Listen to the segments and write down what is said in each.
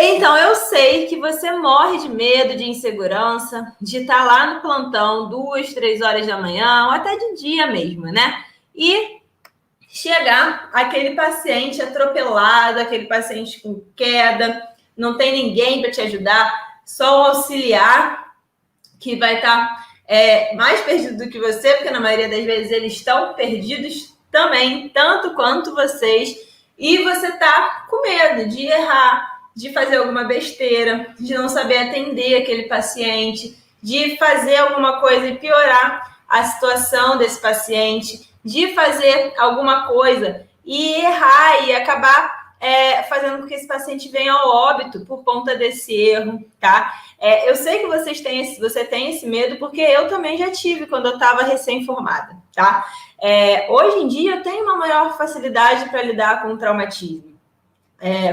Então, eu sei que você morre de medo, de insegurança, de estar lá no plantão 2, 3 horas da manhã, ou até de dia mesmo, né? E chegar aquele paciente atropelado, aquele paciente com queda, não tem ninguém para te ajudar, só o auxiliar que vai estar mais perdido do que você, porque na maioria das vezes eles estão perdidos também, tanto quanto vocês, e você está com medo de errar, de fazer alguma besteira, de não saber atender aquele paciente, de fazer alguma coisa e piorar a situação desse paciente, de fazer alguma coisa e errar e acabar fazendo com que esse paciente venha ao óbito por conta desse erro, tá? Eu sei que você tem esse medo, porque eu também já tive quando eu estava recém-formada, tá? Hoje em dia eu tenho uma maior facilidade para lidar com o traumatismo.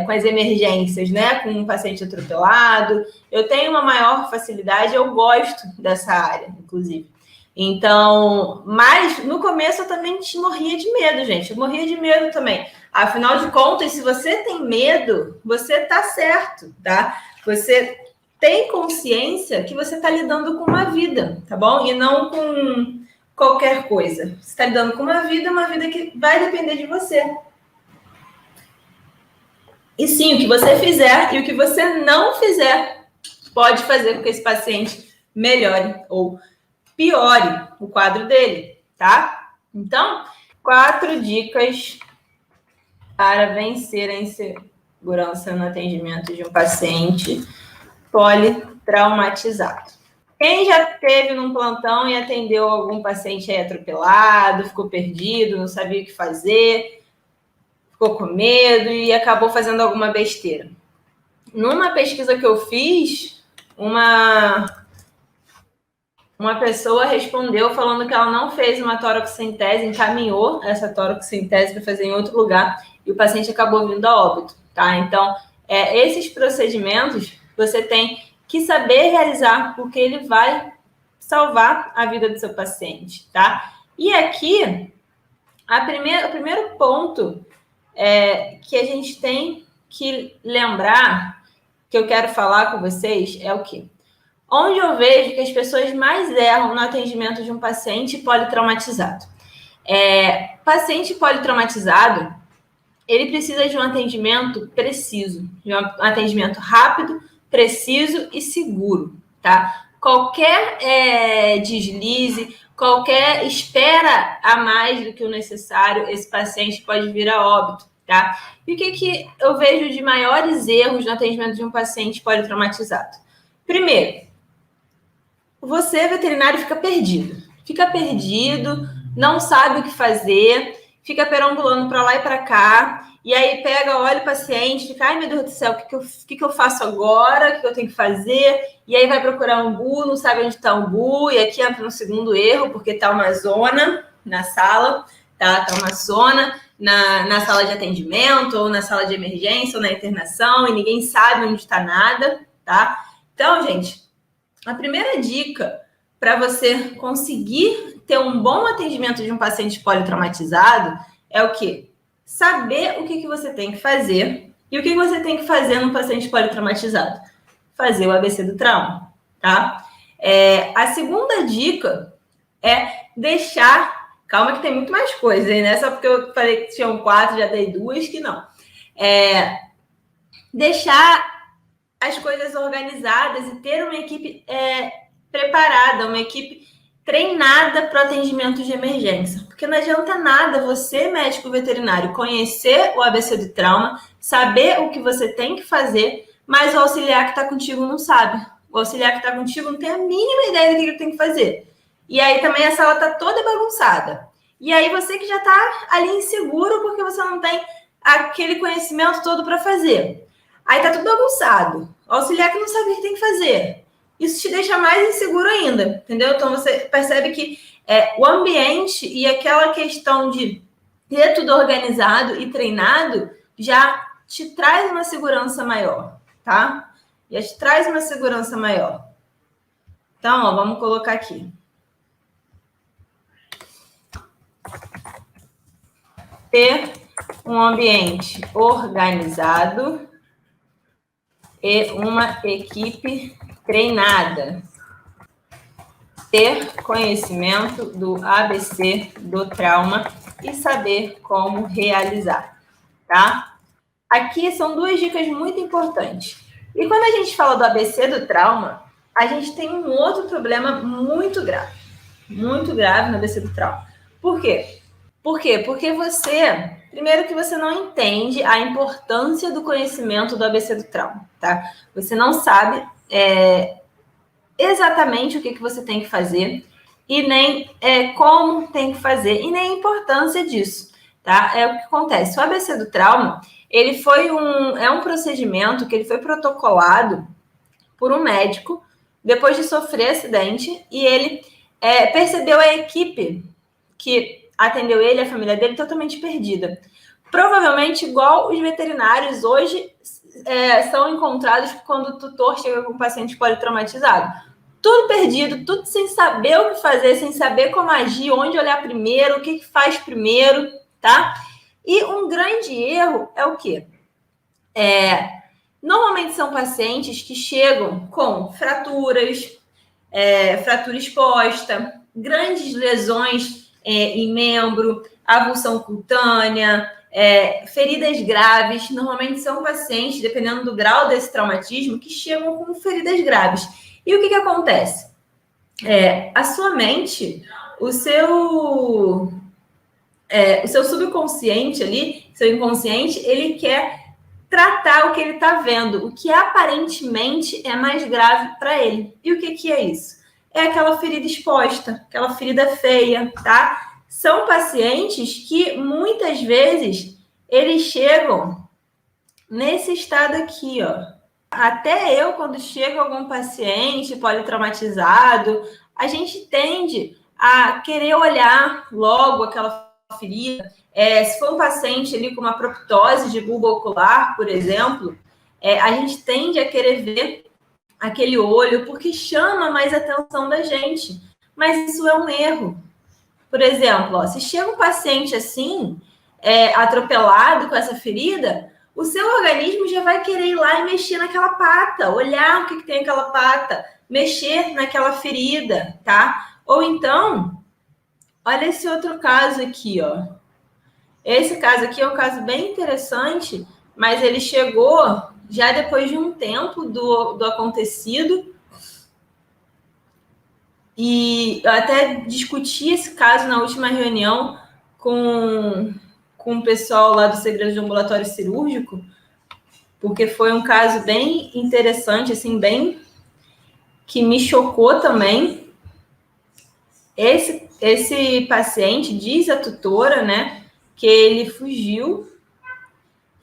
Com as emergências, né? Com um paciente atropelado, eu tenho uma maior facilidade, eu gosto dessa área, inclusive. Então, mas no começo eu também morria de medo, gente. Eu morria de medo também. Afinal de contas, se você tem medo, você tá certo, tá? Você tem consciência que você está lidando com uma vida, tá bom? E não com qualquer coisa. Você está lidando com uma vida que vai depender de você. E sim, o que você fizer e o que você não fizer pode fazer com que esse paciente melhore ou piore o quadro dele, tá? Então, 4 dicas para vencer a insegurança no atendimento de um paciente politraumatizado. Quem já esteve num plantão e atendeu algum paciente aí atropelado, ficou perdido, não sabia o que fazer, ficou com medo e acabou fazendo alguma besteira? Numa pesquisa que eu fiz, uma pessoa respondeu falando que ela não fez uma toracocentese, encaminhou essa toracocentese para fazer em outro lugar e o paciente acabou vindo a óbito, tá? Então, esses procedimentos você tem que saber realizar, porque ele vai salvar a vida do seu paciente, tá? E aqui, o primeiro ponto que a gente tem que lembrar, que eu quero falar com vocês, é o quê? Onde eu vejo que as pessoas mais erram no atendimento de um paciente politraumatizado. Paciente politraumatizado, ele precisa de um atendimento preciso, de um atendimento rápido, preciso e seguro, tá? Qualquer deslize, qualquer espera a mais do que o necessário, esse paciente pode vir a óbito, tá? E o que eu vejo de maiores erros no atendimento de um paciente politraumatizado? Primeiro, você, veterinário, fica perdido, não sabe o que fazer, fica perambulando para lá e para cá, e aí pega, olha o paciente, fica, ai meu Deus do céu, o que eu faço agora? O que eu tenho que fazer? E aí vai procurar um umbu, não sabe onde está o umbu, e aqui entra no segundo erro, porque está uma zona na sala, tá uma zona na sala de atendimento, ou na sala de emergência, ou na internação, e ninguém sabe onde está nada, tá? Então, gente, a primeira dica para você conseguir ter um bom atendimento de um paciente politraumatizado é o quê? Saber o que você tem que fazer. E o que você tem que fazer num paciente politraumatizado? Fazer o ABC do trauma, tá? A segunda dica é deixar... Calma que tem muito mais coisa, né? Só porque eu falei que tinham 4, já dei 2, que não. Deixar as coisas organizadas e ter uma equipe preparada, uma equipe treinada para o atendimento de emergência. Porque não adianta nada você, médico veterinário, conhecer o ABC do trauma, saber o que você tem que fazer, mas o auxiliar que está contigo não sabe. O auxiliar que está contigo não tem a mínima ideia do que ele tem que fazer. E aí também a sala está toda bagunçada. E aí você que já está ali inseguro porque você não tem aquele conhecimento todo para fazer. Aí tá tudo bagunçado. O auxiliar que não sabe o que tem que fazer. Isso te deixa mais inseguro ainda, entendeu? Então você percebe que o ambiente e aquela questão de ter tudo organizado e treinado já te traz uma segurança maior, tá? Já te traz uma segurança maior. Então, ó, vamos colocar aqui. Ter um ambiente organizado e uma equipe treinada. Ter conhecimento do ABC do trauma e saber como realizar, tá? Aqui são duas dicas muito importantes. E quando a gente fala do ABC do trauma, a gente tem um outro problema muito grave no ABC do trauma. Por quê? Porque você, primeiro que você não entende a importância do conhecimento do ABC do trauma, tá? Você não sabe exatamente o que você tem que fazer e nem como tem que fazer e nem a importância disso, tá? É o que acontece. O ABC do trauma, ele foi um procedimento que ele foi protocolado por um médico depois de sofrer acidente e ele percebeu a equipe que atendeu ele, a família dele, totalmente perdida. Provavelmente igual os veterinários hoje são encontrados quando o tutor chega com um paciente politraumatizado. Tudo perdido, tudo sem saber o que fazer, sem saber como agir, onde olhar primeiro, o que faz primeiro, tá? E um grande erro é o quê? Normalmente são pacientes que chegam com fraturas, fratura exposta, grandes lesões em membro, avulsão cutânea, feridas graves. Normalmente são pacientes, dependendo do grau desse traumatismo, que chegam com feridas graves. E o que acontece? A sua mente, o seu subconsciente ali, seu inconsciente, ele quer tratar o que ele está vendo, o que aparentemente é mais grave para ele. E o que é isso? É aquela ferida exposta, aquela ferida feia, tá? São pacientes que muitas vezes eles chegam nesse estado aqui, ó. Até eu, quando chega algum paciente politraumatizado, a gente tende a querer olhar logo aquela ferida. Se for um paciente ali com uma proptose de bulbo ocular, por exemplo, a gente tende a querer ver aquele olho porque chama mais a atenção da gente. Mas isso é um erro. Por exemplo, se chega um paciente assim, atropelado com essa ferida, o seu organismo já vai querer ir lá e mexer naquela pata, olhar o que tem naquela pata, mexer naquela ferida, tá? Ou então, olha esse outro caso aqui, ó. Esse caso aqui é um caso bem interessante, mas ele chegou já depois de um tempo do acontecido. E eu até discuti esse caso na última reunião com o pessoal lá do Segredo de Ambulatório Cirúrgico, porque foi um caso bem interessante, assim, bem que me chocou também. Esse paciente, diz a tutora, né, que ele fugiu,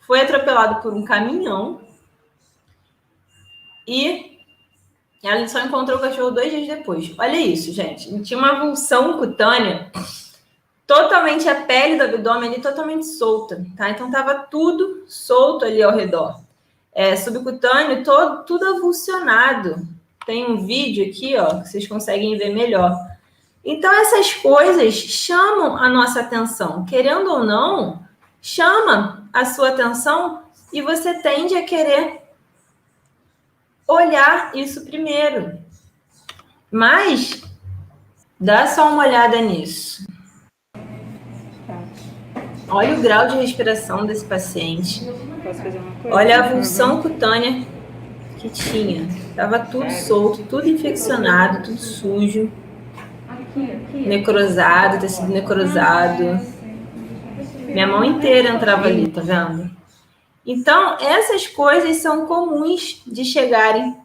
foi atropelado por um caminhão e ela só encontrou o cachorro 2 dias depois. Olha isso, gente. Ele tinha uma avulsão cutânea, totalmente a pele do abdômen ali totalmente solta, tá? Então tava tudo solto ali ao redor. Subcutâneo, tudo avulsionado. Tem um vídeo aqui, ó, que vocês conseguem ver melhor. Então essas coisas chamam a nossa atenção, querendo ou não, chama a sua atenção e você tende a querer olhar isso primeiro. Mas dá só uma olhada nisso. Olha o grau de respiração desse paciente. Olha a avulsão cutânea que tinha. Estava tudo solto, tudo infeccionado, tudo sujo. Necrosado, tecido necrosado. Minha mão inteira entrava ali, tá vendo? Então, essas coisas são comuns de chegarem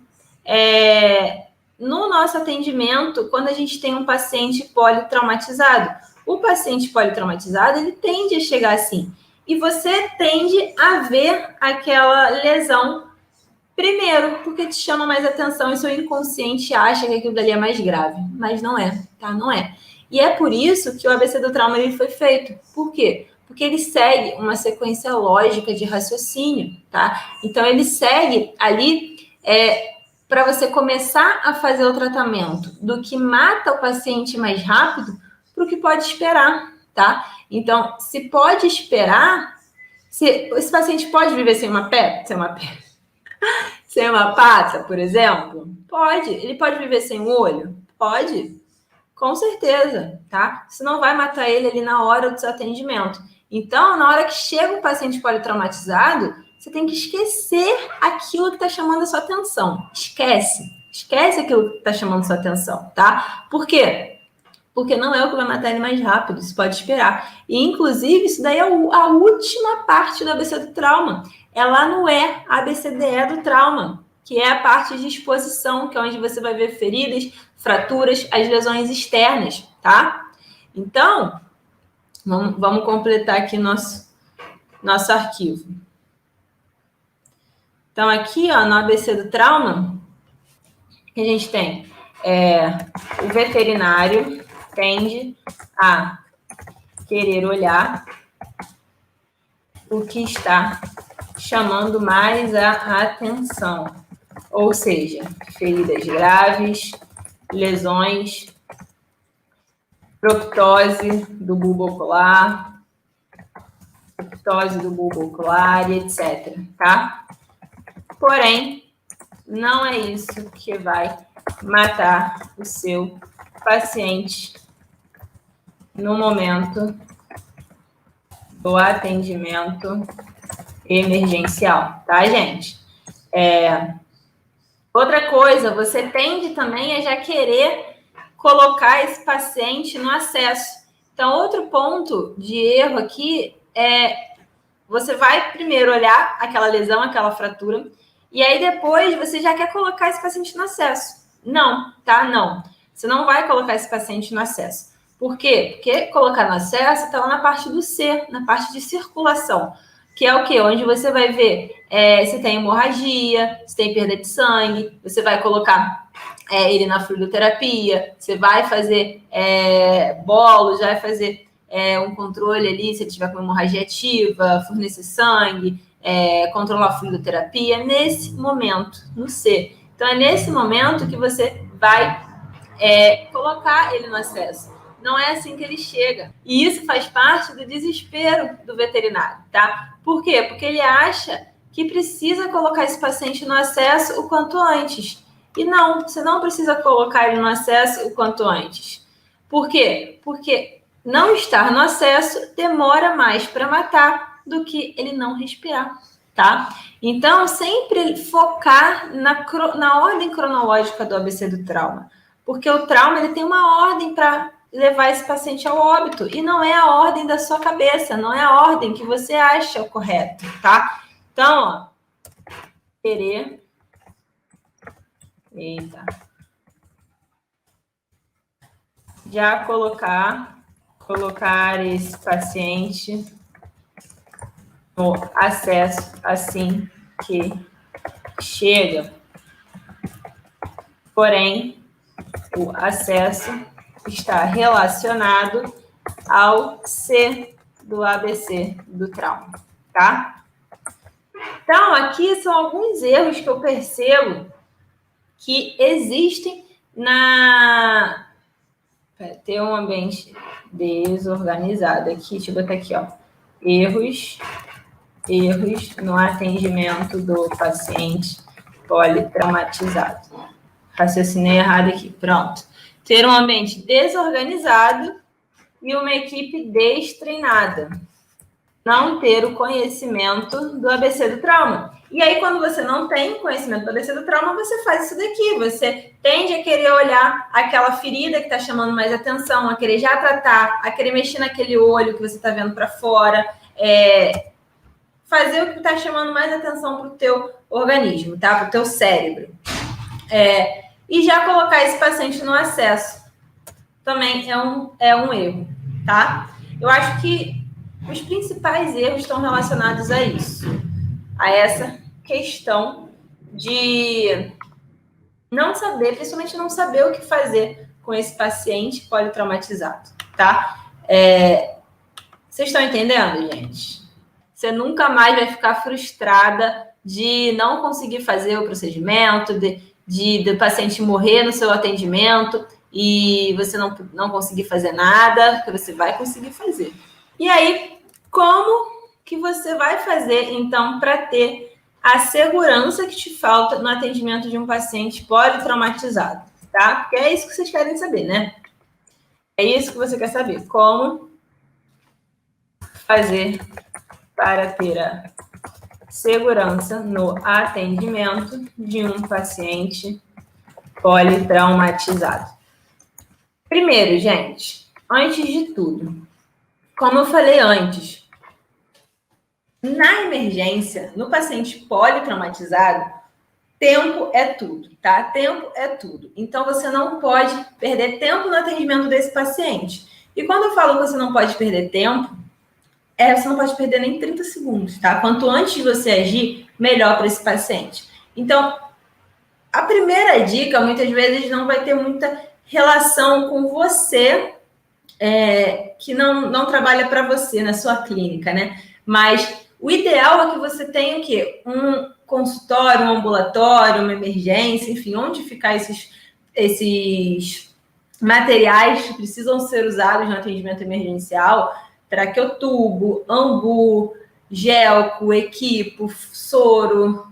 no nosso atendimento quando a gente tem um paciente politraumatizado. O paciente politraumatizado, ele tende a chegar assim. E você tende a ver aquela lesão primeiro, porque te chama mais atenção e seu inconsciente acha que aquilo dali é mais grave. Mas não é, tá? Não é. E é por isso que o ABC do trauma ele foi feito. Por quê? Porque ele segue uma sequência lógica de raciocínio, tá? Então, ele segue ali para você começar a fazer o tratamento do que mata o paciente mais rápido para o que pode esperar, tá? Então, se pode esperar, esse paciente pode viver sem uma pedra? Se sem uma pata, por exemplo? Pode. Ele pode viver sem um olho? Pode. Com certeza, tá? Isso não vai matar ele ali na hora do seu atendimento. Então, na hora que chega um paciente politraumatizado, você tem que esquecer aquilo que está chamando a sua atenção. Esquece. Esquece aquilo que está chamando a sua atenção, tá? Por quê? Porque não é o que vai matar ele mais rápido, isso pode esperar. E, inclusive, isso daí é a última parte do ABC do trauma. É lá no ABCDE do trauma, que é a parte de exposição, que é onde você vai ver feridas, fraturas, as lesões externas, tá? Então, vamos completar aqui nosso arquivo. Então, aqui, ó, no ABC do trauma, que a gente tem o veterinário tende a querer olhar o que está chamando mais a atenção, ou seja, feridas graves, lesões, proctose do bulbo ocular, e etc, tá? Porém, não é isso que vai matar o seu paciente no momento do atendimento emergencial, tá, gente? Outra coisa, você tende também a já querer colocar esse paciente no acesso. Então, outro ponto de erro aqui é você vai primeiro olhar aquela lesão, aquela fratura, e aí depois você já quer colocar esse paciente no acesso. Não, tá? Não. Você não vai colocar esse paciente no acesso. Por quê? Porque colocar no acesso está lá na parte do C, na parte de circulação, que é o quê? Onde você vai ver se tem hemorragia, se tem perda de sangue, você vai colocar ele na fluidoterapia, você vai fazer bolos, vai fazer um controle ali, se ele tiver com hemorragia ativa, fornecer sangue, controlar a fluidoterapia, nesse momento, no C. Então, é nesse momento que você vai colocar ele no acesso. Não é assim que ele chega. E isso faz parte do desespero do veterinário, tá? Por quê? Porque ele acha que precisa colocar esse paciente no acesso o quanto antes. E não, você não precisa colocar ele no acesso o quanto antes. Por quê? Porque não estar no acesso demora mais para matar do que ele não respirar, tá? Então, sempre focar na ordem cronológica do ABC do trauma. Porque o trauma ele tem uma ordem para levar esse paciente ao óbito. E não é a ordem da sua cabeça, não é a ordem que você acha o correto, tá? Então, ó, querer... Eita. Já colocar esse paciente no acesso assim que chega. Porém, o acesso está relacionado ao C do ABC do trauma, tá? Então, aqui são alguns erros que eu percebo que existem ter um ambiente desorganizado aqui. Deixa eu botar aqui, ó. Erros no atendimento do paciente politraumatizado. Raciocinei errado aqui. Pronto. Ter um ambiente desorganizado e uma equipe destreinada. Não ter o conhecimento do ABC do trauma. E aí, quando você não tem conhecimento do ABC do trauma, você faz isso daqui. Você tende a querer olhar aquela ferida que está chamando mais atenção, a querer já tratar, a querer mexer naquele olho que você está vendo para fora, fazer o que está chamando mais atenção para o teu organismo, tá? Para o teu cérebro. E já colocar esse paciente no acesso também é um erro, tá? Eu acho que os principais erros estão relacionados a isso, a essa questão de não saber, principalmente não saber o que fazer com esse paciente politraumatizado, tá? Vocês estão entendendo, gente? Você nunca mais vai ficar frustrada de não conseguir fazer o procedimento, do paciente morrer no seu atendimento e você não conseguir fazer nada, porque você vai conseguir fazer. E aí, como que você vai fazer, então, para ter a segurança que te falta no atendimento de um paciente politraumatizado, tá? Porque é isso que vocês querem saber, né? É isso que você quer saber. Como fazer para ter a segurança no atendimento de um paciente politraumatizado. Primeiro, gente, antes de tudo, como eu falei antes, na emergência, no paciente politraumatizado, tempo é tudo, tá? Tempo é tudo. Então, você não pode perder tempo no atendimento desse paciente. E quando eu falo que você não pode perder tempo, você não pode perder nem 30 segundos, tá? Quanto antes de você agir, melhor para esse paciente. Então, a primeira dica, muitas vezes, não vai ter muita relação com você, que não trabalha para você na sua clínica, né? Mas o ideal é que você tenha o quê? Um consultório, um ambulatório, uma emergência, enfim, onde ficar esses materiais que precisam ser usados no atendimento emergencial, traqueotubo, ambu, gelco, equipo, soro,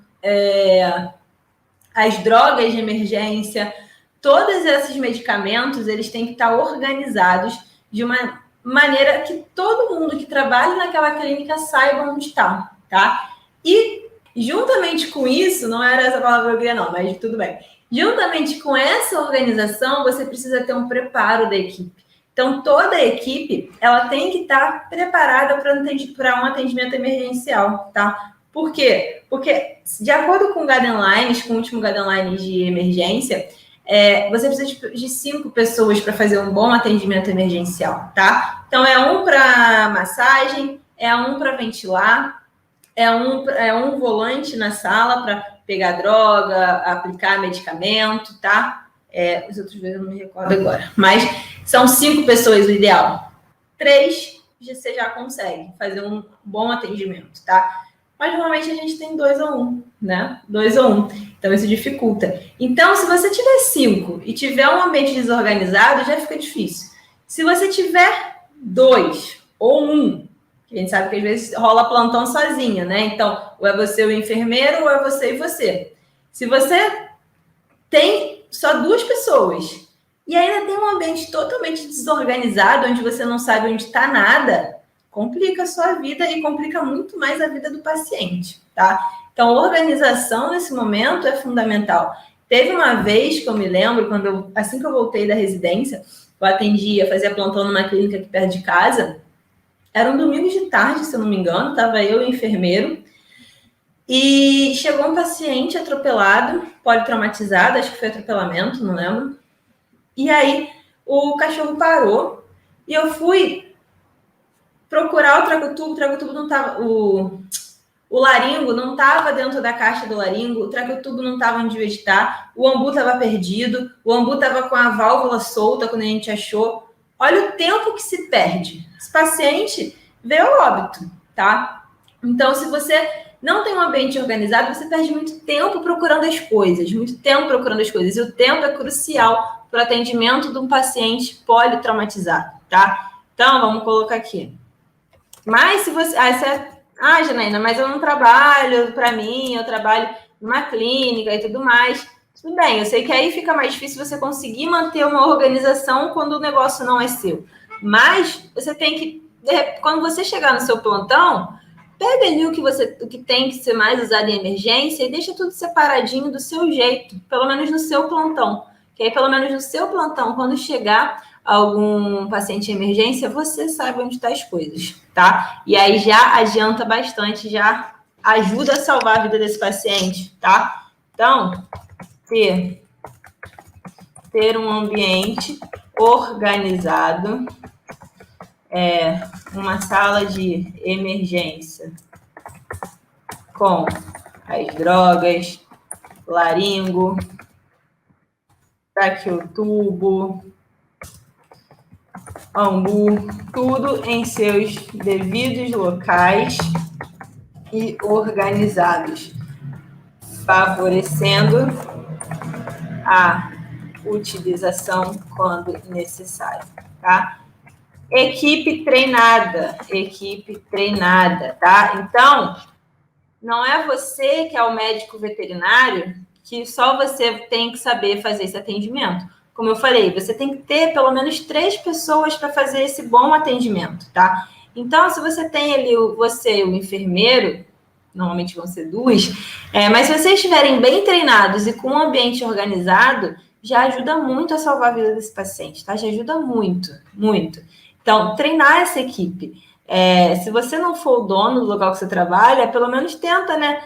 as drogas de emergência, todos esses medicamentos, eles têm que estar organizados de uma maneira que todo mundo que trabalha naquela clínica saiba onde está, tá? E, juntamente com isso, não era essa palavra que eu queria não, mas tudo bem. Juntamente com essa organização, você precisa ter um preparo da equipe. Então, toda a equipe, ela tem que estar preparada para um atendimento emergencial, tá? Por quê? Porque, de acordo com o Guidelines, com o último Guidelines de emergência, você precisa de 5 pessoas para fazer um bom atendimento emergencial, tá? Então, é um para massagem, é um para ventilar, é um volante na sala para pegar droga, aplicar medicamento, tá? Os outros eu não me recordo agora. Mas são 5 pessoas o ideal. 3, você já consegue fazer um bom atendimento, tá? Mas normalmente a gente tem 2 ou 1, né? 2 ou 1. Então isso dificulta. Então, se você tiver 5 e tiver um ambiente desorganizado, já fica difícil. Se você tiver 2 ou 1, a gente sabe que às vezes rola plantão sozinha, né? Então, ou é você o enfermeiro, ou é você e você. Se você tem só 2 pessoas e ainda tem um ambiente totalmente desorganizado, onde você não sabe onde está nada, complica a sua vida e complica muito mais a vida do paciente, tá? Então, organização nesse momento é fundamental. Teve uma vez que eu me lembro, assim que eu voltei da residência, eu atendia, fazia plantão numa clínica aqui perto de casa. Era um domingo de tarde, se eu não me engano, estava eu e o enfermeiro. E chegou um paciente atropelado, politraumatizado, acho que foi atropelamento, não lembro. E aí o cachorro parou e eu fui procurar o traqueotubo não estava, o laringo não estava dentro da caixa do laringo, o traqueotubo não estava onde devia estar, o ambu estava perdido, o ambu estava com a válvula solta quando a gente achou. Olha o tempo que se perde. Esse paciente veio ao óbito, tá? Então, se você não tem um ambiente organizado, você perde muito tempo procurando as coisas, muito tempo procurando as coisas. E o tempo é crucial para o atendimento de um paciente politraumatizado, tá? Então, vamos colocar aqui. Mas se você... Janaína, mas eu não trabalho para mim, eu trabalho numa clínica e tudo mais. Tudo bem, eu sei que aí fica mais difícil você conseguir manter uma organização quando o negócio não é seu. Mas você tem que, quando você chegar no seu plantão, pega ali o que tem que ser mais usado em emergência e deixa tudo separadinho do seu jeito, pelo menos no seu plantão. Que aí, pelo menos no seu plantão, quando chegar algum paciente em emergência, você sabe onde estão as coisas, tá? E aí já adianta bastante, já ajuda a salvar a vida desse paciente, tá? Então, ter um ambiente organizado, uma sala de emergência com as drogas, laringo, traqueotubo, ambu, tudo em seus devidos locais e organizados, favorecendo a utilização quando necessário, tá? Equipe treinada, tá? Então, não é você que é o médico veterinário que só você tem que saber fazer esse atendimento. Como eu falei, você tem que ter pelo menos 3 pessoas para fazer esse bom atendimento, tá? Então, se você tem ali você e o enfermeiro, normalmente vão ser 2, mas se vocês estiverem bem treinados e com um ambiente organizado, já ajuda muito a salvar a vida desse paciente, tá? Já ajuda muito, muito. Então, treinar essa equipe. Se você não for o dono do local que você trabalha, pelo menos tenta, né?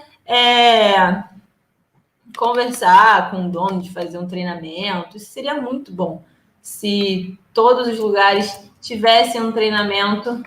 Conversar com o dono de fazer um treinamento. Isso seria muito bom se todos os lugares tivessem um treinamento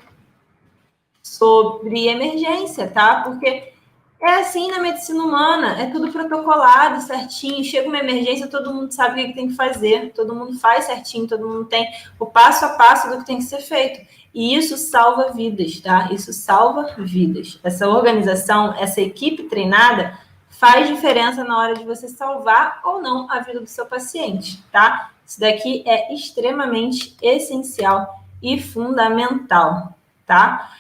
sobre emergência, tá? Porque é assim na medicina humana, é tudo protocolado, certinho. Chega uma emergência, todo mundo sabe o que tem que fazer, todo mundo faz certinho, todo mundo tem o passo a passo do que tem que ser feito. E isso salva vidas, tá? Isso salva vidas. Essa organização, essa equipe treinada faz diferença na hora de você salvar ou não a vida do seu paciente, tá? Isso daqui é extremamente essencial e fundamental, tá?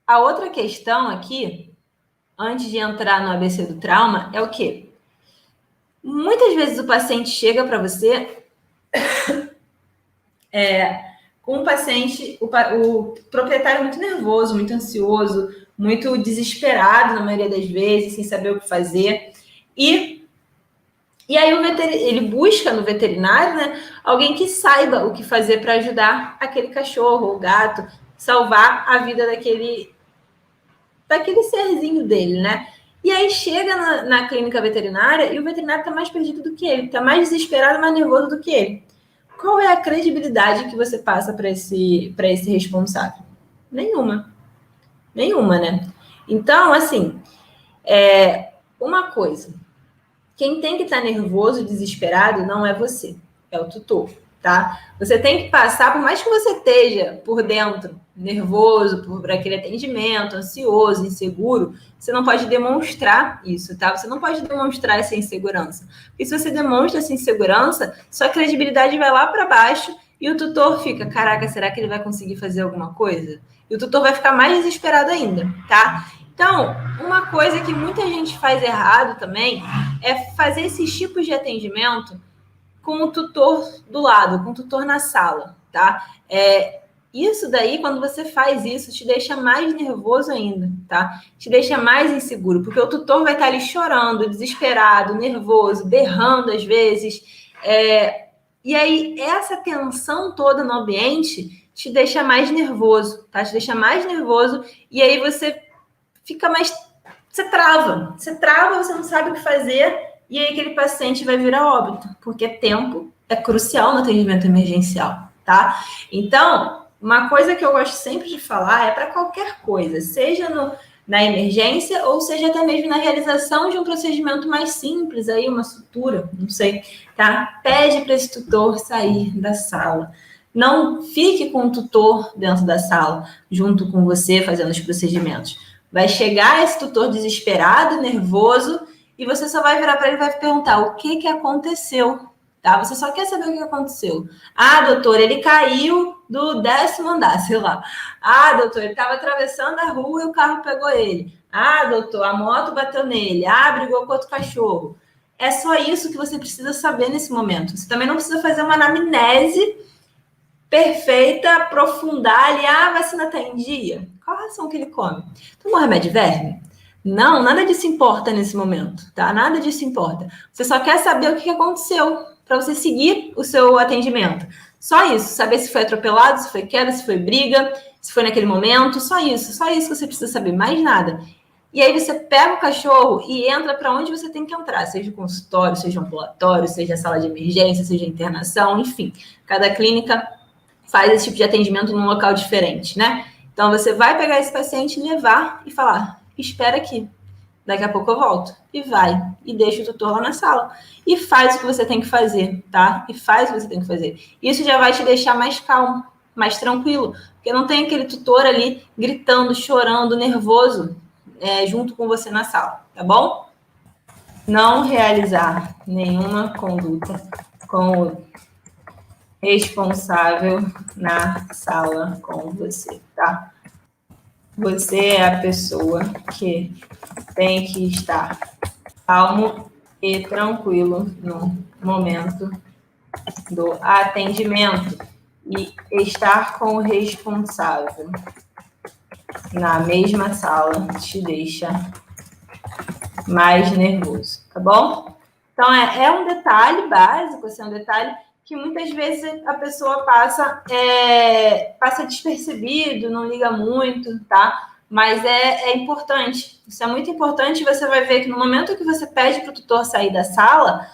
A outra questão aqui, antes de entrar no ABC do trauma, é o quê? Muitas vezes o paciente chega para você com um paciente, o proprietário muito nervoso, muito ansioso, muito desesperado na maioria das vezes, sem saber o que fazer. E aí ele busca no veterinário, né, alguém que saiba o que fazer para ajudar aquele cachorro ou gato, salvar a vida daquele serzinho dele, né? E aí chega na clínica veterinária e o veterinário está mais perdido do que ele, está mais desesperado, mais nervoso do que ele. Qual é a credibilidade que você passa para esse responsável? Nenhuma. Nenhuma, né? Então, assim, uma coisa. Quem tem que estar nervoso, desesperado, não é você, é o tutor, tá? Você tem que passar, por mais que você esteja por dentro nervoso por aquele atendimento, ansioso, inseguro, você não pode demonstrar isso, tá? Você não pode demonstrar essa insegurança. Porque se você demonstra essa insegurança, sua credibilidade vai lá para baixo e o tutor fica, caraca, será que ele vai conseguir fazer alguma coisa? E o tutor vai ficar mais desesperado ainda, tá? Então, uma coisa que muita gente faz errado também é fazer esses tipos de atendimento com o tutor do lado, com o tutor na sala, tá? Isso daí, quando você faz isso, te deixa mais nervoso ainda, tá? Te deixa mais inseguro, porque o tutor vai estar ali chorando, desesperado, nervoso, berrando às vezes. E aí, essa tensão toda no ambiente te deixa mais nervoso, tá? Te deixa mais nervoso e aí você fica mais... Você trava, você não sabe o que fazer e aí aquele paciente vai virar óbito, porque tempo é crucial no atendimento emergencial, tá? Então, uma coisa que eu gosto sempre de falar é para qualquer coisa, seja na emergência ou seja até mesmo na realização de um procedimento mais simples, aí uma sutura, não sei, tá? Pede para esse tutor sair da sala. Não fique com o tutor dentro da sala, junto com você, fazendo os procedimentos. Vai chegar esse tutor desesperado, nervoso, e você só vai virar para ele e vai perguntar o que aconteceu, tá? Você só quer saber o que aconteceu. Ah, doutor, ele caiu do 10º andar, sei lá. Ah, doutor, ele estava atravessando a rua e o carro pegou ele. Ah, doutor, a moto bateu nele. Ah, brigou com outro cachorro. É só isso que você precisa saber nesse momento. Você também não precisa fazer uma anamnese perfeita, aprofundar ali. Ah, a vacina está em dia? Qual a ração que ele come? Tomou remédio verme? Não, nada disso importa nesse momento, tá? Nada disso importa. Você só quer saber o que aconteceu para você seguir o seu atendimento. Só isso, saber se foi atropelado, se foi queda, se foi briga, se foi naquele momento, só isso que você precisa saber, mais nada. E aí você pega o cachorro e entra para onde você tem que entrar, seja consultório, seja ambulatório, seja sala de emergência, seja internação, enfim. Cada clínica faz esse tipo de atendimento num local diferente, né? Então, você vai pegar esse paciente, levar e falar, espera aqui, daqui a pouco eu volto. E vai, e deixa o tutor lá na sala. E faz o que você tem que fazer, tá? E faz o que você tem que fazer. Isso já vai te deixar mais calmo, mais tranquilo, porque não tem aquele tutor ali gritando, chorando, nervoso, junto com você na sala, tá bom? Não realizar nenhuma conduta com o responsável na sala com você, tá? Você é a pessoa que tem que estar calmo e tranquilo no momento do atendimento e estar com o responsável na mesma sala te deixa mais nervoso, tá bom? Então, é um detalhe básico, assim, é um detalhe que muitas vezes a pessoa passa despercebido, não liga muito, tá? Mas é importante, isso é muito importante. Você vai ver que no momento que você pede para o tutor sair da sala,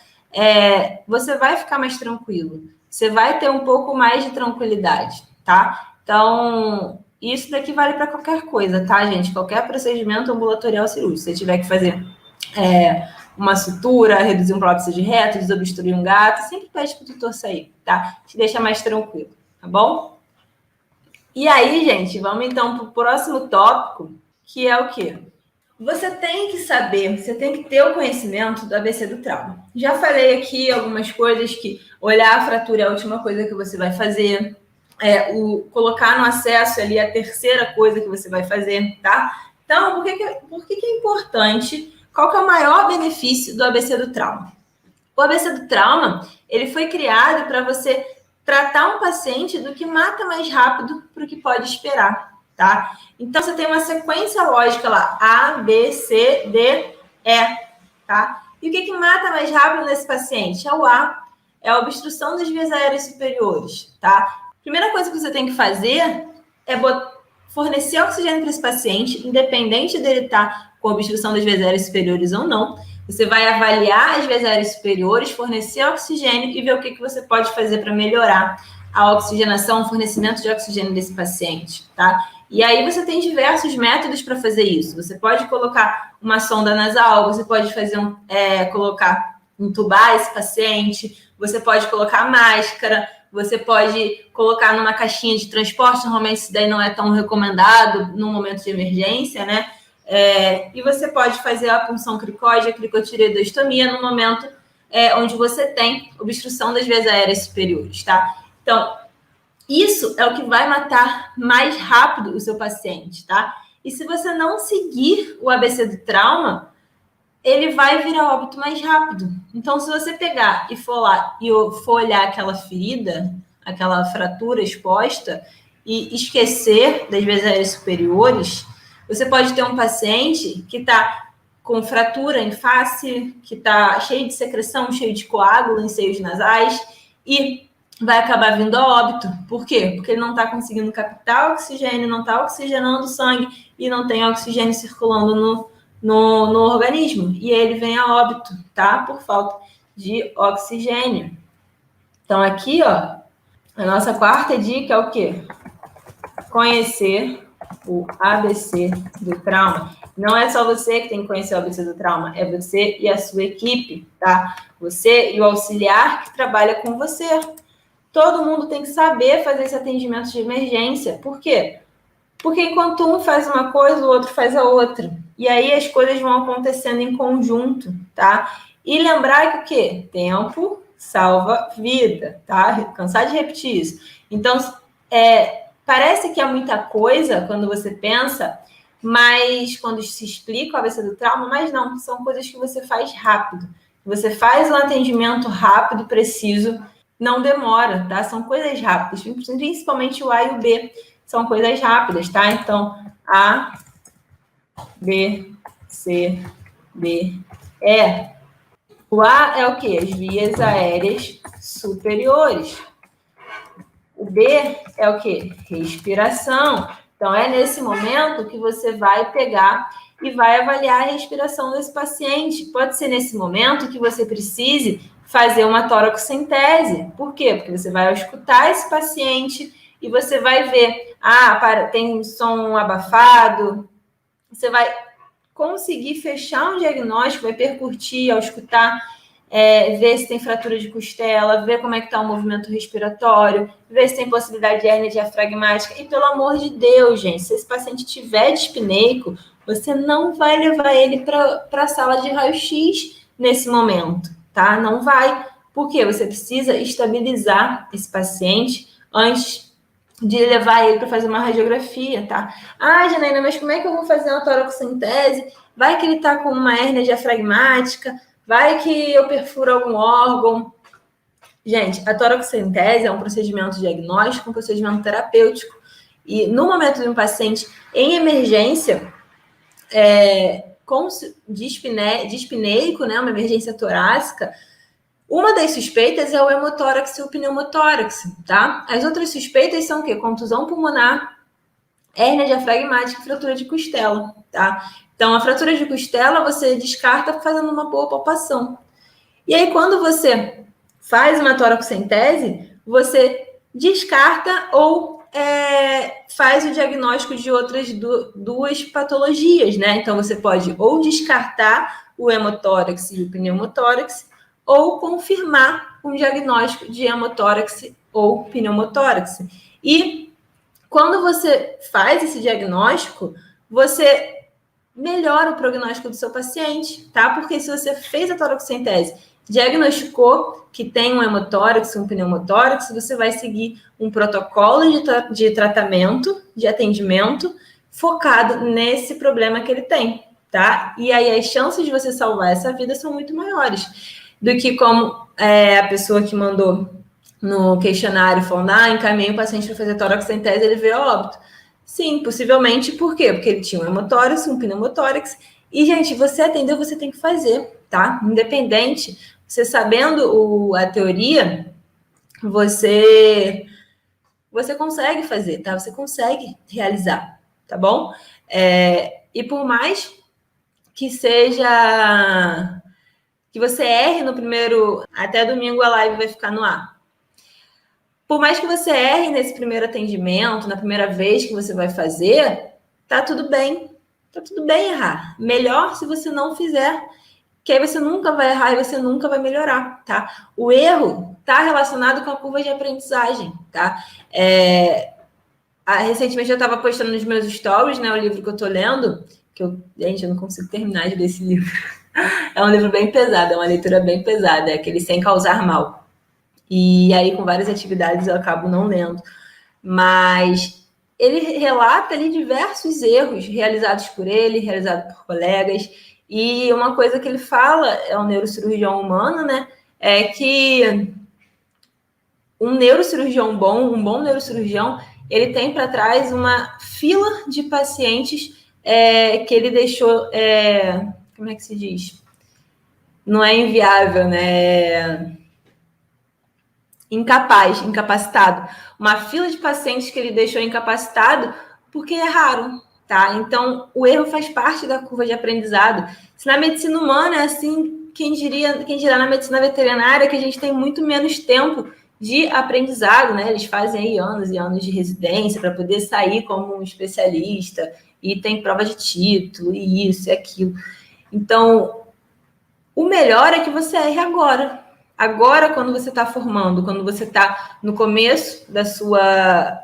você vai ficar mais tranquilo, você vai ter um pouco mais de tranquilidade, tá? Então, isso daqui vale para qualquer coisa, tá, gente? Qualquer procedimento ambulatorial cirúrgico, se você tiver que fazer uma sutura, reduzir um prótese de reto, desobstruir um gato, sempre pede para o tutor sair, tá? Te deixa mais tranquilo, tá bom? E aí, gente, vamos então para o próximo tópico, que é o quê? Você tem que saber, você tem que ter o conhecimento do ABC do trauma. Já falei aqui algumas coisas, que olhar a fratura é a última coisa que você vai fazer, colocar no acesso ali a terceira coisa que você vai fazer, tá? Então, por que é importante? Qual que é o maior benefício do ABC do trauma? O ABC do trauma, ele foi criado para você tratar um paciente do que mata mais rápido para o que pode esperar, tá? Então, você tem uma sequência lógica lá, A, B, C, D, E, tá? E o que mata mais rápido nesse paciente? É o A, é a obstrução das vias aéreas superiores, tá? Primeira coisa que você tem que fazer é fornecer oxigênio para esse paciente, independente dele estar com obstrução das vias aéreas superiores ou não. Você vai avaliar as vias aéreas superiores, fornecer oxigênio e ver o que você pode fazer para melhorar a oxigenação, o fornecimento de oxigênio desse paciente, tá? E aí você tem diversos métodos para fazer isso. Você pode colocar uma sonda nasal, você pode fazer entubar esse paciente, você pode colocar máscara, você pode colocar numa caixinha de transporte, normalmente isso daí não é tão recomendado no momento de emergência, né? E você pode fazer a punção cricóide, a cricotireoidostomia no momento onde você tem obstrução das vias aéreas superiores, tá? Então, isso é o que vai matar mais rápido o seu paciente, tá? E se você não seguir o ABC do trauma, ele vai virar óbito mais rápido. Então, se você pegar e for lá e for olhar aquela ferida, aquela fratura exposta, e esquecer das vias aéreas superiores, você pode ter um paciente que está com fratura em face, que está cheio de secreção, cheio de coágulo em seios nasais, e vai acabar vindo a óbito. Por quê? Porque ele não está conseguindo captar oxigênio, não está oxigenando o sangue e não tem oxigênio circulando no organismo. E ele vem a óbito, tá? Por falta de oxigênio. Então, aqui, ó, a nossa quarta dica é o quê? Conhecer o ABC do trauma. Não é só você que tem que conhecer o ABC do trauma, é você e a sua equipe, tá? Você e o auxiliar que trabalha com você. Todo mundo tem que saber fazer esse atendimento de emergência. Por quê? Porque enquanto um faz uma coisa, o outro faz a outra. E aí as coisas vão acontecendo em conjunto, tá? E lembrar que o quê? Tempo salva vida, tá? Cansar de repetir isso. Então, parece que é muita coisa quando você pensa, mas quando se explica o ABC do trauma, mas não, são coisas que você faz rápido. Você faz um atendimento rápido, preciso, não demora, tá? São coisas rápidas, principalmente o A e o B são coisas rápidas, tá? Então, A, B, C, D, E. O A é o quê? As vias aéreas superiores. O B é o quê? Respiração. Então, é nesse momento que você vai pegar e vai avaliar a respiração desse paciente. Pode ser nesse momento que você precise fazer uma toracocentese. Por quê? Porque você vai escutar esse paciente e você vai ver, tem som abafado. Você vai conseguir fechar um diagnóstico, vai percutir ao escutar, ver se tem fratura de costela, ver como é que está o movimento respiratório, ver se tem possibilidade de hérnia diafragmática. E, pelo amor de Deus, gente, se esse paciente tiver dispneico, você não vai levar ele para a sala de raio-x nesse momento, tá? Não vai. Por quê? Você precisa estabilizar esse paciente antes de levar ele para fazer uma radiografia, tá? Ah, Janaína, mas como é que eu vou fazer uma toracocentese? Vai que ele tá com uma hérnia diafragmática, vai que eu perfuro algum órgão. Gente, a toracocentese é um procedimento diagnóstico, um procedimento terapêutico. E no momento de um paciente em emergência, com dispneico, né, uma emergência torácica, uma das suspeitas é o hemotórax e o pneumotórax, tá? As outras suspeitas são o quê? Contusão pulmonar, hérnia diafragmática e fratura de costela, tá? Então, a fratura de costela você descarta fazendo uma boa palpação. E aí, quando você faz uma toracocentese, você descarta ou faz o diagnóstico de outras duas patologias, né? Então, você pode ou descartar o hemotórax e o pneumotórax, ou confirmar um diagnóstico de hemotórax ou pneumotórax. E quando você faz esse diagnóstico, você melhora o prognóstico do seu paciente, tá? Porque se você fez a toracocentese, diagnosticou que tem um hemotórax, um pneumotórax, você vai seguir um protocolo de tratamento, de atendimento, focado nesse problema que ele tem, tá? E aí as chances de você salvar essa vida são muito maiores do que como a pessoa que mandou no questionário falando, encaminhei o paciente para fazer toracocentese, ele veio a óbito. Sim, possivelmente, por quê? Porque ele tinha um hemotórax, um pneumotórax, e, gente, você atendeu, você tem que fazer, tá? Independente, você sabendo a teoria, você consegue fazer, tá? Você consegue realizar, tá bom? E por mais que seja que você erre no primeiro, até domingo a live vai ficar no ar. Por mais que você erre nesse primeiro atendimento, na primeira vez que você vai fazer, tá tudo bem. Tá tudo bem errar. Melhor se você não fizer, que aí você nunca vai errar e você nunca vai melhorar, tá? O erro tá relacionado com a curva de aprendizagem, tá? Recentemente eu estava postando nos meus stories, né, o livro que eu tô lendo, gente, eu não consigo terminar de ler esse livro. É um livro bem pesado, é uma leitura bem pesada, é aquele Sem Causar Mal. E aí, com várias atividades, eu acabo não lendo. Mas ele relata ali diversos erros realizados por ele, realizados por colegas. E uma coisa que ele fala, é um neurocirurgião humano, né? É que um neurocirurgião bom, um bom neurocirurgião, ele tem para trás uma fila de pacientes que ele deixou... como é que se diz? Não é inviável, né? Incapacitado. Uma fila de pacientes que ele deixou incapacitado porque erraram, tá? Então, o erro faz parte da curva de aprendizado. Se na medicina humana é assim, quem dirá na medicina veterinária que a gente tem muito menos tempo de aprendizado, né? Eles fazem aí anos e anos de residência para poder sair como um especialista e tem prova de título e isso e aquilo. Então, o melhor é que você erre agora. Agora, quando você está formando, quando você está no começo da sua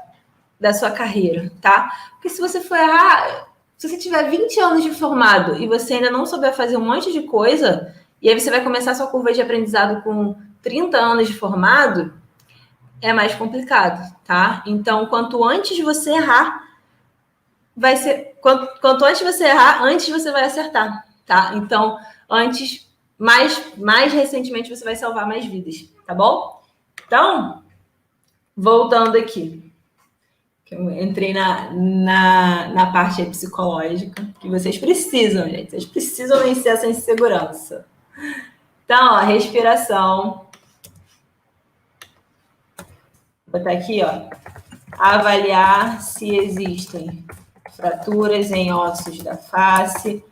carreira, tá? Porque se você for errar, se você tiver 20 anos de formado e você ainda não souber fazer um monte de coisa, e aí você vai começar a sua curva de aprendizado com 30 anos de formado, é mais complicado, tá? Então, quanto antes você errar, vai ser... Quanto antes você errar, antes você vai acertar, tá? Então, mais recentemente você vai salvar mais vidas, tá bom? Então, voltando aqui, que eu entrei na parte psicológica, que vocês precisam, gente, vocês precisam vencer essa insegurança. Então, respiração. Vou botar aqui, avaliar se existem fraturas em ossos da face,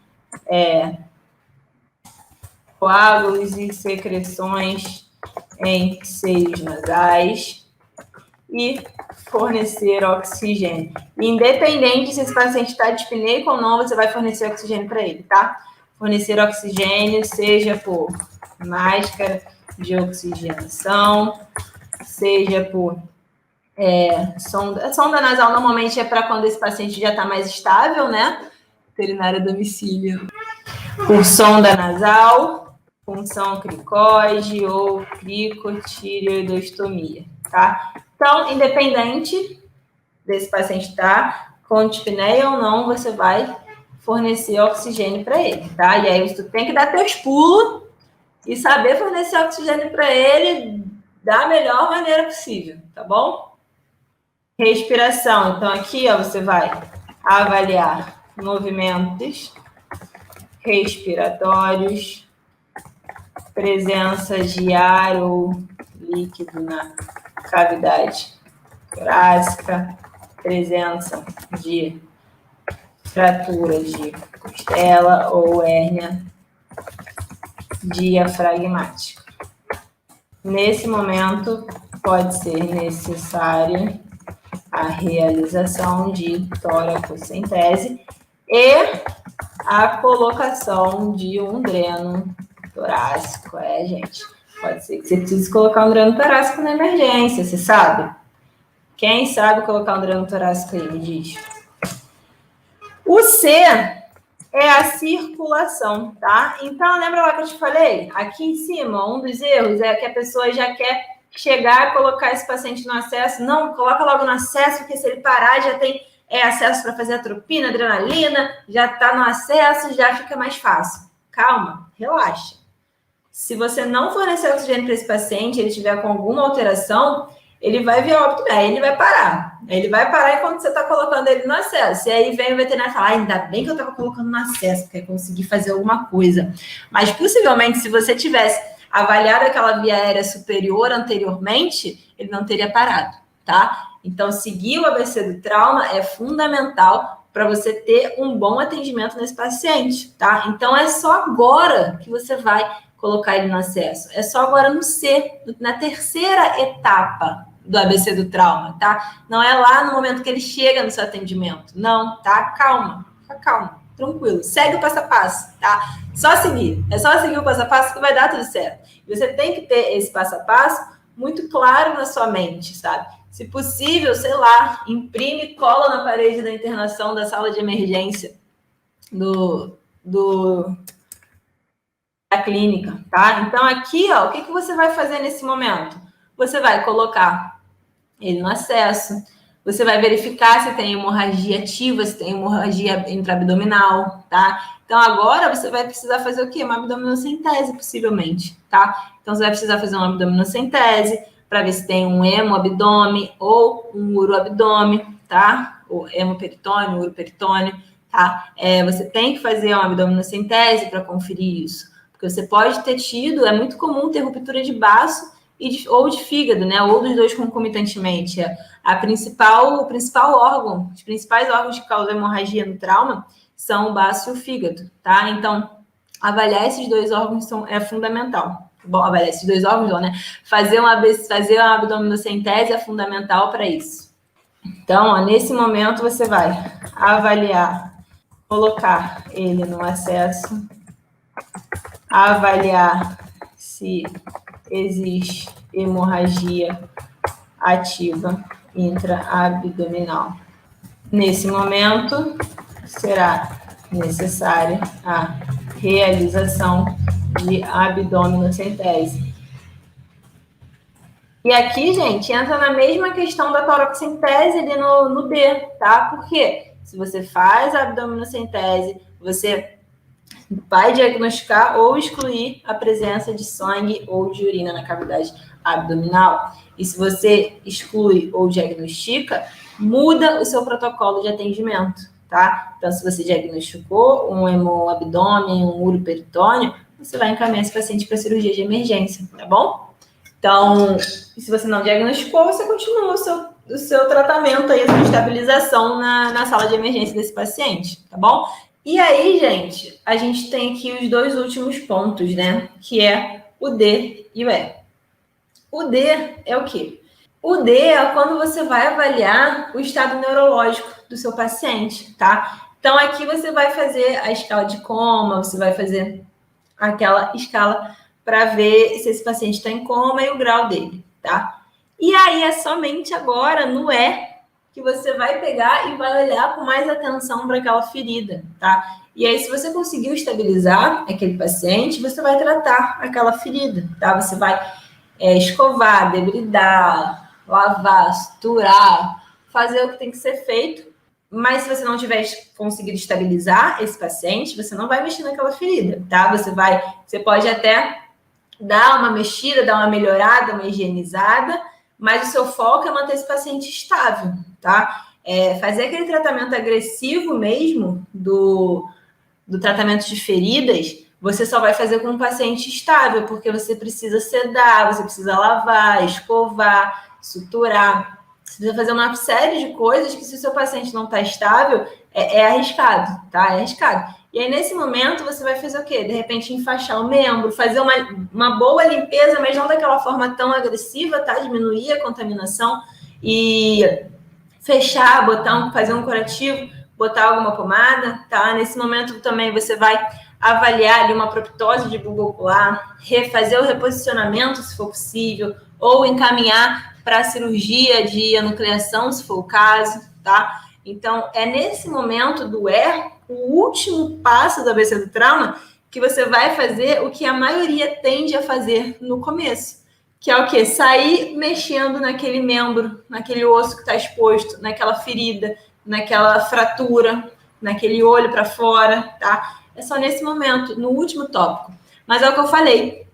coágulos e secreções em seios nasais e fornecer oxigênio. Independente se esse paciente está dispneico ou não, você vai fornecer oxigênio para ele, tá? Fornecer oxigênio, seja por máscara de oxigenação, seja por sonda. A sonda nasal normalmente é para quando esse paciente já está mais estável, né? Veterinária a domicílio. Por sonda nasal, punção cricoide ou cricotireoidostomia, tá? Então, independente desse paciente está com dispneia ou não, você vai fornecer oxigênio para ele, tá? E aí você tem que dar teus pulos e saber fornecer oxigênio para ele da melhor maneira possível, tá bom? Respiração. Então, aqui, ó, você vai avaliar movimentos respiratórios, presença de ar ou líquido na cavidade torácica, presença de fratura de costela ou hérnia diafragmática. Nesse momento, pode ser necessária a realização de toracocentese e a colocação de um dreno torácico. Gente, pode ser que você precise colocar um dreno torácico na emergência, você sabe? Quem sabe colocar um dreno torácico aí, me diz. O C é a circulação, tá? Então, lembra lá que eu te falei? Aqui em cima, um dos erros é que a pessoa já quer chegar e colocar esse paciente no acesso. Não, coloca logo no acesso, porque se ele parar, já tem acesso para fazer atropina, adrenalina, já está no acesso, já fica mais fácil. Calma, relaxa. Se você não fornecer oxigênio para esse paciente, ele tiver com alguma alteração, ele vai vir óbito, aí ele vai parar. Ele vai parar enquanto você está colocando ele no acesso. E aí vem o veterinário e fala, ainda bem que eu estava colocando no acesso, porque eu consegui fazer alguma coisa. Mas possivelmente, se você tivesse avaliado aquela via aérea superior anteriormente, ele não teria parado, tá? Então, seguir o ABC do trauma é fundamental para você ter um bom atendimento nesse paciente, tá? Então, é só agora que você vai colocar ele no acesso. É só agora no C, na terceira etapa do ABC do trauma, tá? Não é lá no momento que ele chega no seu atendimento. Não, tá? Calma, fica calma, tranquilo. Segue o passo a passo, tá? Só seguir. É só seguir o passo a passo que vai dar tudo certo. E você tem que ter esse passo a passo muito claro na sua mente, sabe? Se possível, sei lá, imprime e cola na parede da internação da sala de emergência da clínica, tá? Então, aqui, ó, o que você vai fazer nesse momento? Você vai colocar ele no acesso, você vai verificar se tem hemorragia ativa, se tem hemorragia intraabdominal, tá? Então, agora você vai precisar fazer o quê? Uma abdominocentese, possivelmente, tá? Então, você vai precisar fazer uma abdominocentese para ver se tem um hemoabdômen ou um uroabdômen, tá? Ou hemoperitônio, uroperitônio, tá? Você tem que fazer uma abdominocentese para conferir isso. Porque você pode ter tido, é muito comum ter ruptura de baço ou de fígado, né? Ou dos dois concomitantemente. O principal órgão, os principais órgãos que causam hemorragia no trauma são o baço e o fígado, tá? Então, avaliar esses dois órgãos é fundamental. Bom, avaliar esses dois órgãos, não, né? Fazer uma abdominocentese é fundamental para isso. Então, ó, nesse momento, você vai avaliar, colocar ele no acesso, avaliar se existe hemorragia ativa intraabdominal. Nesse momento, será necessária a realização de abdominocentese. E aqui, gente, entra na mesma questão da toracocentese ali no D, tá? Porque se você faz a abdominocentese, você vai diagnosticar ou excluir a presença de sangue ou de urina na cavidade abdominal. E se você exclui ou diagnostica, muda o seu protocolo de atendimento, tá? Então, se você diagnosticou um hemoabdômen, um uroperitônio, você vai encaminhar esse paciente para cirurgia de emergência, tá bom? Então, se você não diagnosticou, você continua o seu tratamento aí, a sua estabilização na sala de emergência desse paciente, tá bom? E aí, gente, a gente tem aqui os dois últimos pontos, né? Que é o D e o E. O D é o quê? O D é quando você vai avaliar o estado neurológico do seu paciente, tá? Então, aqui você vai fazer a escala de coma, você vai fazer aquela escala para ver se esse paciente está em coma e o grau dele, tá? E aí, é somente agora, no E, que você vai pegar e vai olhar com mais atenção para aquela ferida, tá? E aí, se você conseguiu estabilizar aquele paciente, você vai tratar aquela ferida, tá? Você vai escovar, debridar, lavar, suturar, fazer o que tem que ser feito, mas se você não tiver conseguido estabilizar esse paciente, você não vai mexer naquela ferida, tá? Você pode até dar uma mexida, dar uma melhorada, uma higienizada, mas o seu foco é manter esse paciente estável, tá? Fazer aquele tratamento agressivo mesmo do tratamento de feridas, você só vai fazer com um paciente estável, porque você precisa sedar, você precisa lavar, escovar, suturar. Você precisa fazer uma série de coisas que, se o seu paciente não está estável, é arriscado, tá? É arriscado. E aí, nesse momento, você vai fazer o quê? De repente, enfaixar o membro, fazer uma boa limpeza, mas não daquela forma tão agressiva, tá? Diminuir a contaminação e fechar, fazer um curativo, botar alguma pomada, tá? Nesse momento também você vai avaliar ali uma proptose de bulbo ocular, refazer o reposicionamento, se for possível, ou encaminhar para a cirurgia de anucleação, se for o caso, tá? Então, é nesse momento o último passo da AVC do trauma, que você vai fazer o que a maioria tende a fazer no começo, que é o quê? Sair mexendo naquele membro, naquele osso que está exposto, naquela ferida, naquela fratura, naquele olho para fora, tá? É só nesse momento, no último tópico. Mas é o que eu falei,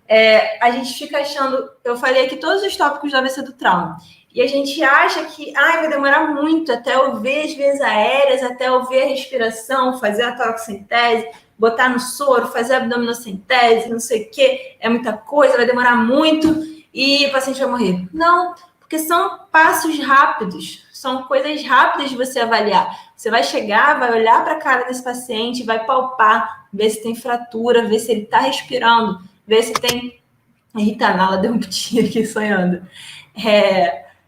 a gente fica achando... Eu falei aqui todos os tópicos da AVC do trauma. E a gente acha que vai demorar muito até eu ver as vias aéreas, até eu ver a respiração, fazer a toracocentese, botar no soro, fazer a abdominocentese, não sei o quê. É muita coisa, vai demorar muito e o paciente vai morrer. Não, porque são passos rápidos, são coisas rápidas de você avaliar. Você vai chegar, vai olhar para a cara desse paciente, vai palpar, ver se tem fratura, ver se ele está respirando, ver se tem... Eita, Nala deu um piti aqui sonhando.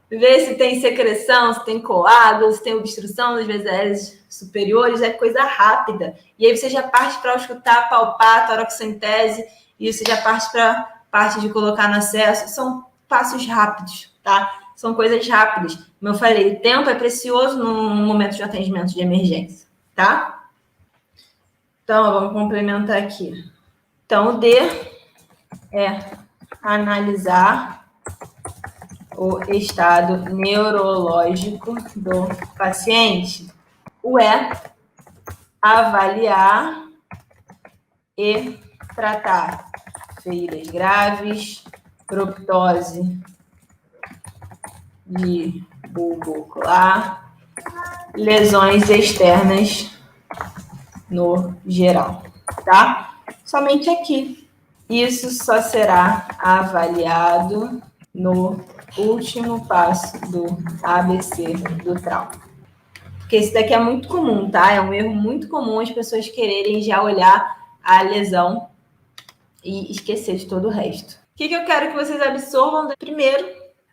Ver se tem secreção, se tem coágulo, se tem obstrução das vias aéreas superiores, é coisa rápida. E aí você já parte para escutar, palpar, toracocentese, e você já parte para parte de colocar no acesso. São passos rápidos, tá? São coisas rápidas. Como eu falei, o tempo é precioso num momento de atendimento de emergência, tá? Então, vamos complementar aqui. Então, o D é analisar o estado neurológico do paciente. O E, avaliar e tratar feridas graves, proptose de bulbo ocular, lesões externas no geral, tá? Somente aqui. Isso só será avaliado no último passo do ABC do trauma. Porque isso daqui é muito comum, tá? É um erro muito comum as pessoas quererem já olhar a lesão e esquecer de todo o resto. O que eu quero que vocês absorvam? Primeiro,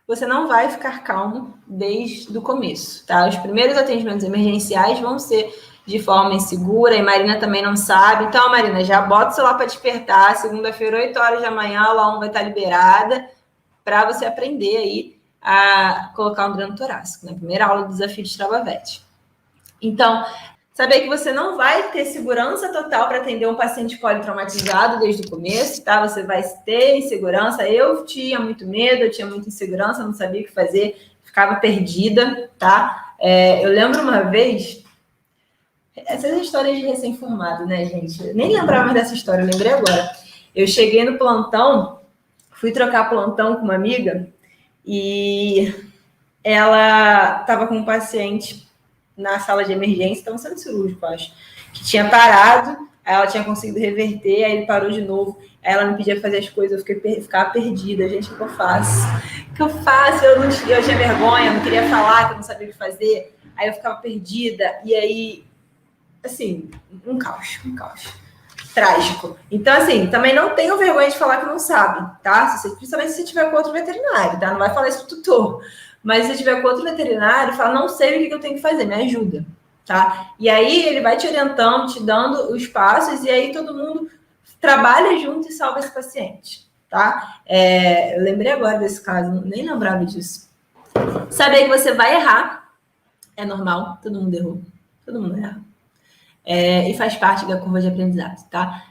você não vai ficar calmo desde o começo, tá? Os primeiros atendimentos emergenciais vão ser de forma insegura, e Marina também não sabe. Então, Marina, já bota o celular para despertar. Segunda-feira, 8 horas da manhã, a aula 1 vai estar liberada para você aprender aí a colocar um dreno torácico, na primeira aula do desafio de Travavet. Então, saber que você não vai ter segurança total para atender um paciente politraumatizado desde o começo, tá? Você vai ter insegurança. Eu tinha muito medo, eu tinha muita insegurança, não sabia o que fazer, ficava perdida, tá? Eu lembro uma vez... Essas histórias de recém-formado, né, gente? Eu nem lembrava mais dessa história, eu lembrei agora. Eu cheguei no plantão, fui trocar plantão com uma amiga e ela estava com um paciente na sala de emergência, estava sendo cirúrgico, acho, que tinha parado, aí ela tinha conseguido reverter, aí ele parou de novo, aí ela me pedia fazer as coisas, eu ficava perdida. Gente, o que eu faço? O que eu faço? Eu tinha vergonha, eu não queria falar, que eu não sabia o que fazer, aí eu ficava perdida, e aí, assim, um caos. Trágico. Então, assim, também não tenho vergonha de falar que não sabe, tá? Principalmente se você tiver com outro veterinário, tá? Não vai falar isso pro tutor. Mas se tiver com outro veterinário, fala, não sei o que eu tenho que fazer, me ajuda, tá? E aí ele vai te orientando, te dando os passos, e aí todo mundo trabalha junto e salva esse paciente, tá? Eu lembrei agora desse caso, nem lembrava disso. Saber que você vai errar é normal, todo mundo errou, todo mundo erra. E faz parte da curva de aprendizado, tá?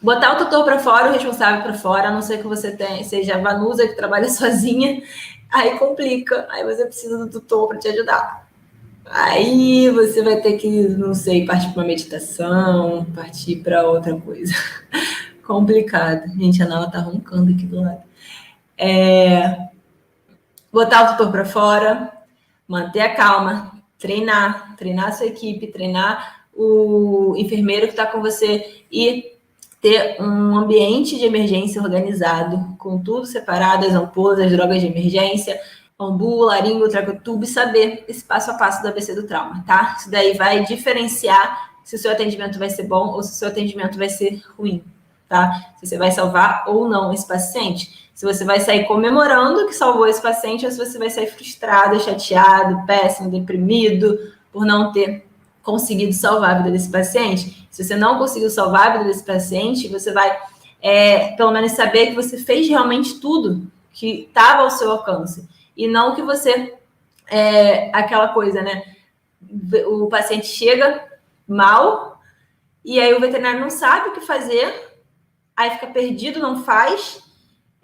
Botar o tutor para fora, o responsável para fora, a não ser que você seja a Vanusa, que trabalha sozinha, aí complica. Aí você precisa do tutor para te ajudar. Aí você vai ter que, não sei, partir para uma meditação, partir para outra coisa. Complicado. Gente, a Nala tá roncando aqui do lado. Botar o tutor para fora, manter a calma, treinar a sua equipe, treinar o enfermeiro que está com você e ter um ambiente de emergência organizado, com tudo separado, as ampolas, as drogas de emergência, ambu, laringo, tracotubo, e saber esse passo a passo do ABC do trauma, tá? Isso daí vai diferenciar se o seu atendimento vai ser bom ou se o seu atendimento vai ser ruim, tá? Se você vai salvar ou não esse paciente. Se você vai sair comemorando que salvou esse paciente ou se você vai sair frustrado, chateado, péssimo, deprimido por não ter conseguido salvar a vida desse paciente. Se você não conseguiu salvar a vida desse paciente, você vai, pelo menos, saber que você fez realmente tudo que estava ao seu alcance. E não que você, aquela coisa, né? O paciente chega mal e aí o veterinário não sabe o que fazer, aí fica perdido, não faz,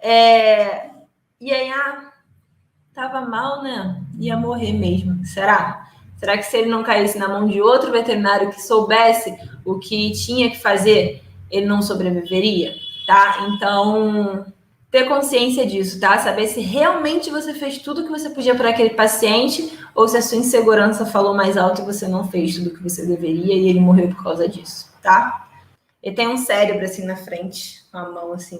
e aí, tava mal, né? Ia morrer mesmo. Será? Será que se ele não caísse na mão de outro veterinário que soubesse o que tinha que fazer, ele não sobreviveria? Tá? Então, ter consciência disso, tá? Saber se realmente você fez tudo que você podia para aquele paciente ou se a sua insegurança falou mais alto e você não fez tudo que você deveria e ele morreu por causa disso, tá? Ele tem um cérebro assim na frente, com a mão assim.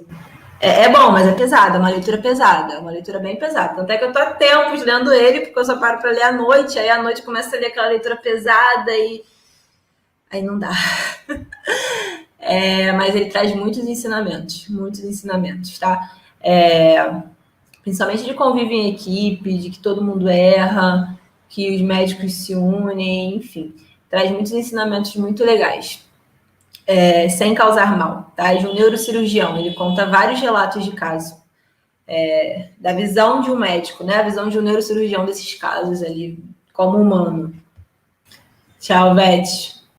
É bom, mas é pesado, é uma leitura pesada, é uma leitura bem pesada. Tanto é que eu tô há tempos lendo ele, porque eu só paro para ler à noite, aí à noite começa a ler aquela leitura pesada e aí não dá. Mas ele traz muitos ensinamentos, tá? Principalmente de convívio em equipe, de que todo mundo erra, que os médicos se unem, enfim. Traz muitos ensinamentos muito legais. Sem causar mal, tá? De um neurocirurgião, ele conta vários relatos de caso, da visão de um médico, né? A visão de um neurocirurgião desses casos ali, como humano. Tchau, Beth.